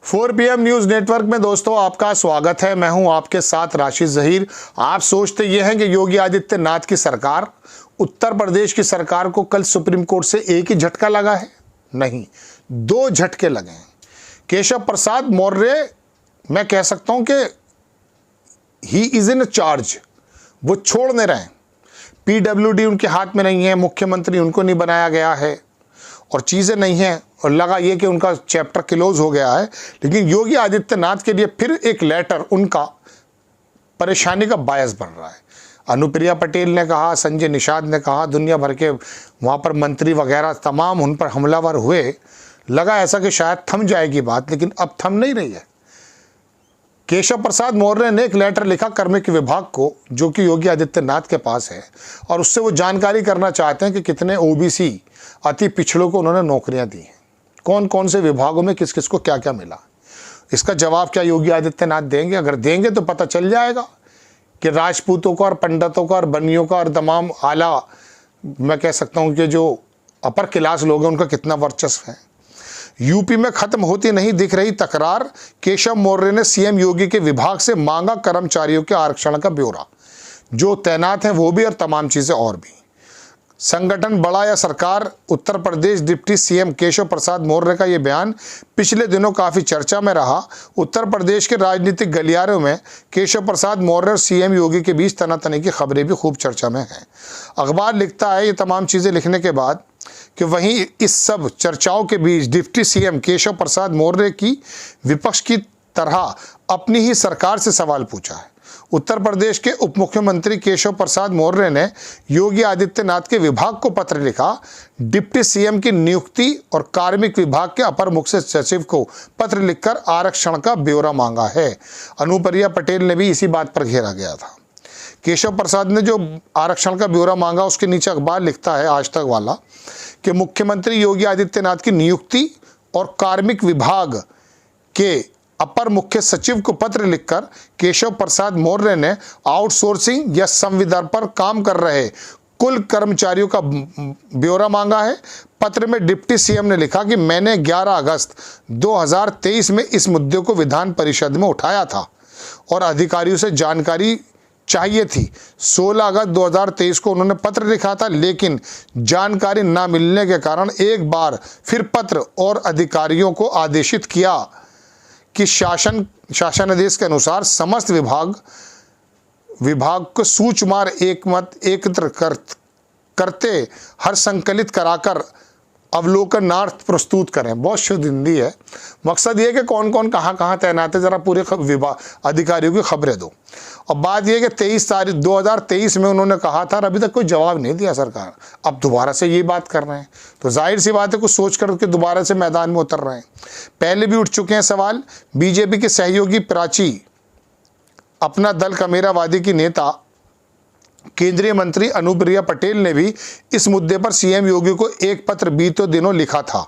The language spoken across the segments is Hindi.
4 PM न्यूज नेटवर्क में दोस्तों आपका स्वागत है। मैं हूं आपके साथ राशिद जहीर। आप सोचते ये हैं कि योगी आदित्यनाथ की सरकार, उत्तर प्रदेश की सरकार को कल सुप्रीम कोर्ट से एक ही झटका लगा है? नहीं, 2 झटके लगे हैं। केशव प्रसाद मौर्य, मैं कह सकता हूं कि ही इज इन चार्ज, वो छोड़ नहीं रहे हैं। PWD उनके हाथ में नहीं है, मुख्यमंत्री उनको नहीं बनाया गया है और चीज़ें नहीं हैं, और लगा ये कि उनका चैप्टर क्लोज हो गया है। लेकिन योगी आदित्यनाथ के लिए फिर एक लेटर उनका परेशानी का बायस बन रहा है। अनुप्रिया पटेल ने कहा, संजय निषाद ने कहा, दुनिया भर के वहाँ पर मंत्री वगैरह तमाम उन पर हमलावर हुए। लगा ऐसा कि शायद थम जाएगी बात, लेकिन अब थम नहीं रही है। केशव प्रसाद मौर्य ने एक लेटर लिखा कार्मिक विभाग को, जो कि योगी आदित्यनाथ के पास है, और उससे वो जानकारी करना चाहते हैं कि कितने OBC अति पिछड़ों को उन्होंने नौकरियां दी हैं, कौन कौन से विभागों में किस किस को क्या क्या मिला। इसका जवाब क्या योगी आदित्यनाथ देंगे? अगर देंगे तो पता चल जाएगा कि राजपूतों का और पंडितों का और बनियों का और तमाम आला, मैं कह सकता हूँ कि जो अपर क्लास लोग हैं, उनका कितना वर्चस्व है। यूपी में खत्म होती नहीं दिख रही तकरार। केशव मौर्य ने CM योगी के विभाग से मांगा कर्मचारियों के आरक्षण का ब्यौरा, जो तैनात हैं वो भी और तमाम चीज़ें और भी। संगठन बड़ा या सरकार, उत्तर प्रदेश डिप्टी CM केशव प्रसाद मौर्य का ये बयान पिछले दिनों काफ़ी चर्चा में रहा। उत्तर प्रदेश के राजनीतिक गलियारों में केशव प्रसाद मौर्य और CM योगी के बीच तनातनी की खबरें भी खूब चर्चा में हैं। अखबार लिखता है ये तमाम चीज़ें लिखने के बाद कि वहीं इस सब चर्चाओं के बीच डिप्टी CM केशव प्रसाद मौर्य की विपक्ष की तरह अपनी ही सरकार से सवाल पूछा है। उत्तर प्रदेश के उप मुख्यमंत्री केशव प्रसाद मौर्य ने योगी आदित्यनाथ के विभाग को पत्र लिखा। डिप्टी CM की नियुक्ति और कार्मिक विभाग के अपर मुख्य सचिव को पत्र लिखकर आरक्षण का ब्यौरा मांगा है। अनुप्रिया पटेल ने भी इसी बात पर घेरा गया था। केशव प्रसाद ने जो आरक्षण का ब्यौरा मांगा, उसके नीचे अखबार लिखता है, आज तक वाला, कि मुख्यमंत्री योगी आदित्यनाथ की नियुक्ति और कार्मिक विभाग के अपर मुख्य सचिव को पत्र लिखकर केशव प्रसाद मौर्य ने आउटसोर्सिंग या संविदा पर काम कर रहे कुल कर्मचारियों का ब्यौरा मांगा है। पत्र में डिप्टी CM ने लिखा कि मैंने 11 अगस्त 2023 में इस मुद्दे को विधान परिषद में उठाया था और अधिकारियों से जानकारी चाहिए थी। 16 अगस्त 2023 को उन्होंने पत्र लिखा था, लेकिन जानकारी ना मिलने के कारण एक बार फिर पत्र और अधिकारियों को आदेशित किया कि शासनादेश के अनुसार समस्त विभाग को सूचमार एकत्र करते हर संकलित कराकर अवलोकनार्थ प्रस्तुत करें। बहुत शुद्ध हिंदी है। मकसद ये कि कौन कौन कहाँ तैनात है, जरा पूरे अधिकारियों की खबरें दो। और बात यह कि 23 तारीख 2023 में उन्होंने कहा था, और अभी तक कोई जवाब नहीं दिया सरकार। अब दोबारा से ये बात कर रहे हैं, तो जाहिर सी बात है कुछ सोच कर के दोबारा से मैदान में उतर रहे हैं। पहले भी उठ चुके हैं सवाल। बीजेपी के सहयोगी प्राची, अपना दल कमेरावादी की नेता केंद्रीय मंत्री अनुप्रिया पटेल ने भी इस मुद्दे पर CM योगी को एक पत्र बीते दिनों लिखा था।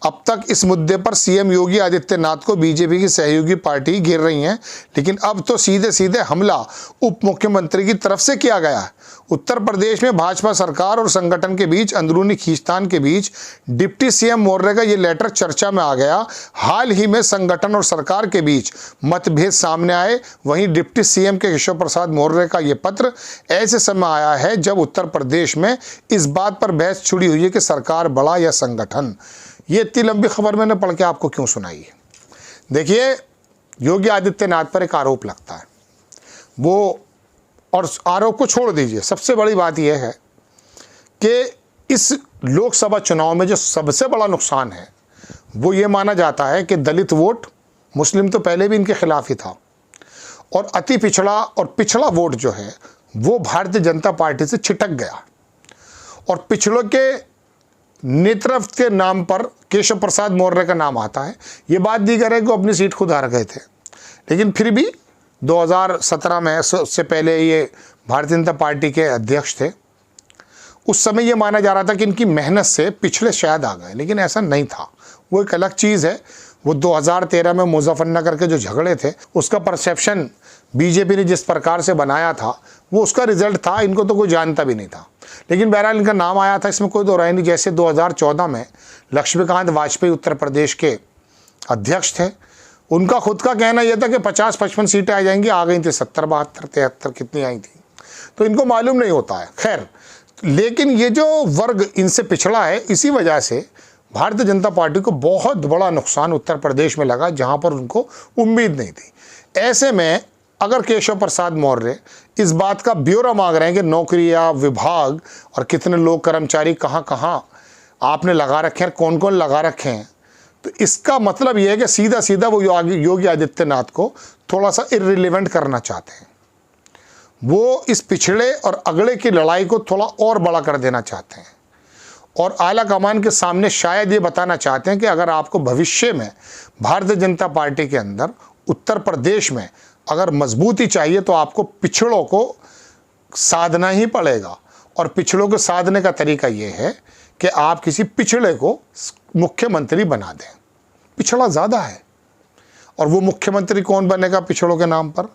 अब तक इस मुद्दे पर CM योगी आदित्यनाथ को बीजेपी की सहयोगी पार्टी घेर रही हैं, लेकिन अब तो सीधे सीधे हमला उप मुख्यमंत्री की तरफ से किया गया है। उत्तर प्रदेश में भाजपा सरकार और संगठन के बीच अंदरूनी खींचतान के बीच डिप्टी CM मौर्य का ये लेटर चर्चा में आ गया। हाल ही में संगठन और सरकार के बीच मतभेद सामने आए। वहीं डिप्टी CM के केशव प्रसाद मौर्य का ये पत्र ऐसे समय आया है जब उत्तर प्रदेश में इस बात पर बहस छिड़ी हुई है कि सरकार बड़ा या संगठन। ये इतनी लंबी खबर मैंने पढ़ के आपको क्यों सुनाई है? देखिए, योगी आदित्यनाथ पर एक आरोप लगता है, वो, और आरोप को छोड़ दीजिए, सबसे बड़ी बात यह है कि इस लोकसभा चुनाव में जो सबसे बड़ा नुकसान है वो ये माना जाता है कि दलित वोट, मुस्लिम तो पहले भी इनके खिलाफ ही था, और अति पिछड़ा और पिछड़ा वोट जो है वो भारतीय जनता पार्टी से छिटक गया। और पिछड़ों के नेतृत्व के नाम पर केशव प्रसाद मौर्य का नाम आता है। ये बात दीगर है कि वो अपनी सीट खुद हार गए थे, लेकिन फिर भी 2017 में, उससे पहले ये भारतीय जनता पार्टी के अध्यक्ष थे, उस समय ये माना जा रहा था कि इनकी मेहनत से पिछले शायद आ गए, लेकिन ऐसा नहीं था। वो एक अलग चीज़ है। वो 2013 में मुजफ्फरनगर के जो झगड़े थे, उसका परसेप्शन बीजेपी ने जिस प्रकार से बनाया था, वो उसका रिजल्ट था। इनको तो कोई जानता भी नहीं था, लेकिन बहरहाल इनका नाम आया था, इसमें कोई दो राय नहीं। जैसे 2014 में लक्ष्मीकांत वाजपेयी उत्तर प्रदेश के अध्यक्ष थे, उनका खुद का कहना यह था कि 50-55 सीटें आ जाएंगी, आ गई थी 70, 72, 73 कितनी आई थी, तो इनको मालूम नहीं होता है। खैर, लेकिन ये जो वर्ग इनसे पिछड़ा है, इसी वजह से भारतीय जनता पार्टी को बहुत बड़ा नुकसान उत्तर प्रदेश में लगा, जहां पर उनको उम्मीद नहीं थी। ऐसे में अगर केशव प्रसाद मौर्य इस बात का ब्यौरा मांग रहे हैं कि नौकरियां, विभाग और कितने लोग, कर्मचारी कहाँ कहाँ आपने लगा रखे हैं, कौन कौन लगा रखे हैं, तो इसका मतलब यह है कि सीधा सीधा वो योगी आदित्यनाथ को थोड़ा सा इर्रिलेवेंट करना चाहते हैं। वो इस पिछड़े और अगड़े की लड़ाई को थोड़ा और बड़ा कर देना चाहते हैं और आला कमान के सामने शायद ये बताना चाहते हैं कि अगर आपको भविष्य में भारतीय जनता पार्टी के अंदर उत्तर प्रदेश में अगर मजबूती चाहिए तो आपको पिछड़ों को साधना ही पड़ेगा। और पिछड़ों को साधने का तरीका ये है कि आप किसी पिछड़े को मुख्यमंत्री बना दें। पिछड़ा ज़्यादा है, और वो मुख्यमंत्री कौन बनेगा पिछड़ों के नाम पर?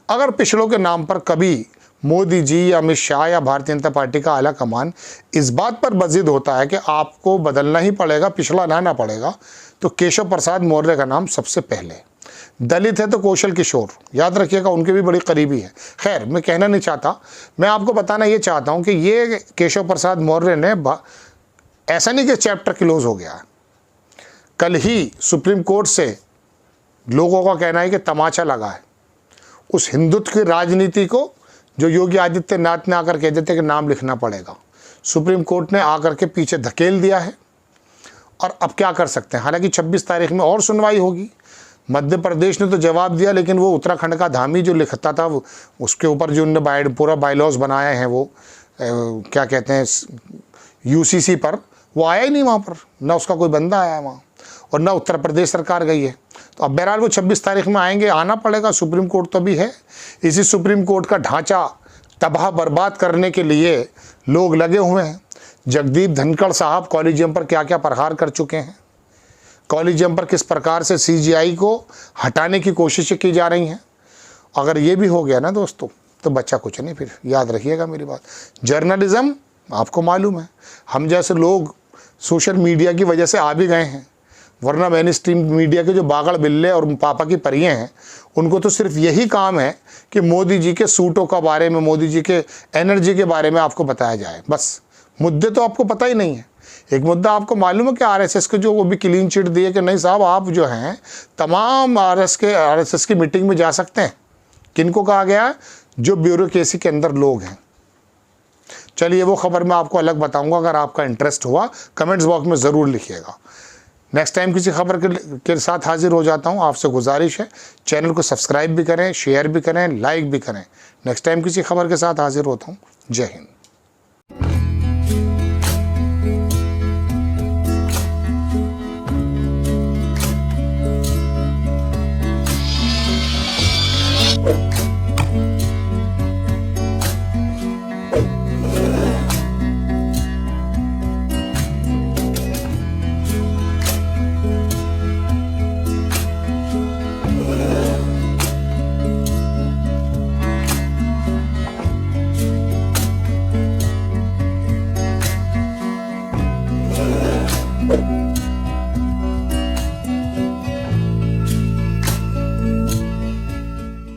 अगर पिछड़ों के नाम पर कभी मोदी जी या अमित शाह या भारतीय जनता पार्टी का आला कमान इस बात पर बजिद होता है कि आपको बदलना ही पड़ेगा, पिछड़ा लाना पड़ेगा, तो केशव प्रसाद मौर्य का नाम सबसे पहले। दलित है तो कौशल किशोर, याद रखिएगा, उनके भी बड़ी करीबी है। खैर, मैं कहना नहीं चाहता, मैं आपको बताना ये चाहता हूँ कि ये केशव प्रसाद मौर्य ने ऐसा नहीं कि चैप्टर क्लोज हो गया। कल ही सुप्रीम कोर्ट से लोगों का कहना है कि तमाचा लगा है उस हिंदुत्व की राजनीति को जो योगी आदित्यनाथ ने आकर कह देते कि नाम लिखना पड़ेगा। सुप्रीम कोर्ट ने आकर के पीछे धकेल दिया है और अब क्या कर सकते हैं। हालांकि 26 तारीख में और सुनवाई होगी। मध्य प्रदेश ने तो जवाब दिया, लेकिन वो उत्तराखंड का धामी जो लिखता था उसके ऊपर जो उन्होंने पूरा बायलॉज बनाए हैं, वो क्या कहते हैं यूसीसी पर, वो आया ही नहीं वहाँ पर, ना उसका कोई बंदा आया वहाँ, और ना उत्तर प्रदेश सरकार गई है। तो अब बहरहाल वो 26 तारीख में आएंगे, आना पड़ेगा। सुप्रीम कोर्ट तो भी है। इसी सुप्रीम कोर्ट का ढांचा तबाह बर्बाद करने के लिए लोग लगे हुए हैं। जगदीप धनखड़ साहब कॉलेजियम पर क्या क्या प्रहार कर चुके हैं, कॉलेजियम पर किस प्रकार से सीजीआई को हटाने की कोशिशें की जा रही हैं। अगर ये भी हो गया ना दोस्तों, तो बच्चा कुछ नहीं। फिर याद रखिएगा मेरी बात, जर्नलिज्म आपको मालूम है, हम जैसे लोग सोशल मीडिया की वजह से आ भी गए हैं, वरना मेन स्ट्रीम मीडिया के जो बागड़ बिल्ले और पापा की परियां हैं, उनको तो सिर्फ यही काम है कि मोदी जी के सूटों का बारे में, मोदी जी के एनर्जी के बारे में आपको बताया जाए। बस मुद्दे तो आपको पता ही नहीं है। एक मुद्दा आपको मालूम है कि आरएसएस के जो वो भी क्लीन चिट दिए कि नहीं साहब, आप जो हैं तमाम आरएसएस की मीटिंग में जा सकते हैं। किनको कहा गया है? जो ब्यूरोक्रेसी के अंदर लोग हैं। चलिए, वो खबर मैं आपको अलग बताऊंगा। अगर आपका इंटरेस्ट हुआ कमेंट्स बॉक्स में ज़रूर लिखिएगा। नेक्स्ट टाइम किसी खबर के साथ हाजिर हो जाता हूं। आपसे गुजारिश है, चैनल को सब्सक्राइब भी करें, शेयर भी करें, लाइक भी करें। नेक्स्ट टाइम किसी खबर के साथ हाजिर होता हूं। जय हिंद।